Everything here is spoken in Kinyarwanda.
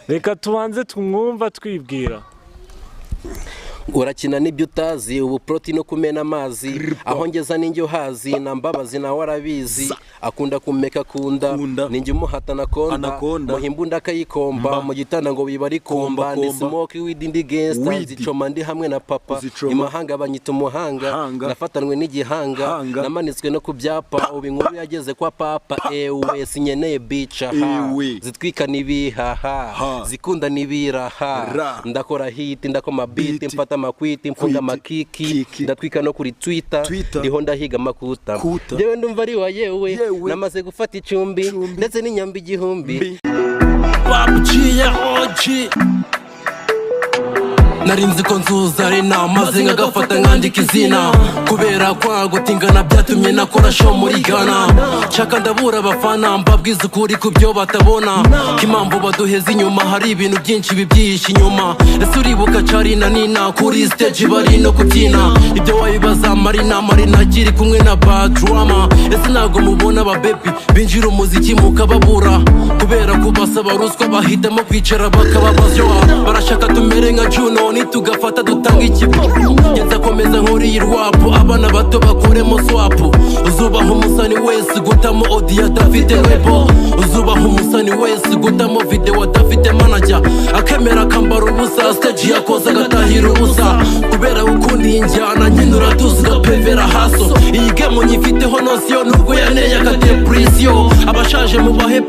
reka tubanze tumwumva twibwira. Urakina n'ibyo utazi ubu protein no kumena amazi aho ngeza ninjye uhazi na mbabazi na warabizi akunda kumeka kunda ninjye umuhatana konda muhimbunda akayikomba mu gitanda ngo bibari komba ni smoke with indi gangster zicoma ndi hamwe na papa imahanga banyita umuhanga nafatanwe n'igihanga namanitswe no kubyapa ubu inkuru yageze kwa papa ewe sinyeneye bica zitwika nibihaha zikunda nibiraha ndakora hit ndakoma beat mfata makwiti mfunga makiki ndatwika no kuri Twitter ndiho ndahiga makuta jewe ndumva ari wa yewe namaze gufata icumbi ndetse n'inyambi igihumbi babuciye oji narinzi ko nzuza ari namaze nkagafata nkandika izina kubera kwagutingana byatumye nakora show muri Ghana chaka ndabura abafana mbabwiza ukuri kubyo batabona kimambo baduheza inyuma hari ibintu byinshi bibyihishe inyuma ese uribuka cari na Nina kuri stage bari no kubyina ibyo wabibaza Marina kiri kumwe na bad drama ese nago mubona aba baby binjira umuziki mukababura kubera kubasaba ruswa bahitamo kwicara bakababazyo barashaka tumere nka Juno nitugafata dutanga ikibi yenza komeza nkuri irwapo abana bato bakoremo swapo uzubaho umusani wese gutamo audio adafite rebo uzubaho umusani wese gutamo video adafite manager akemera kambara ubusa stage yakoza gatahira ubusa kubera ukundi injyana nyinura tuziga pevera haso iyi game nyifiteho notion nubwo yaneye aka depression abashaje mu bahe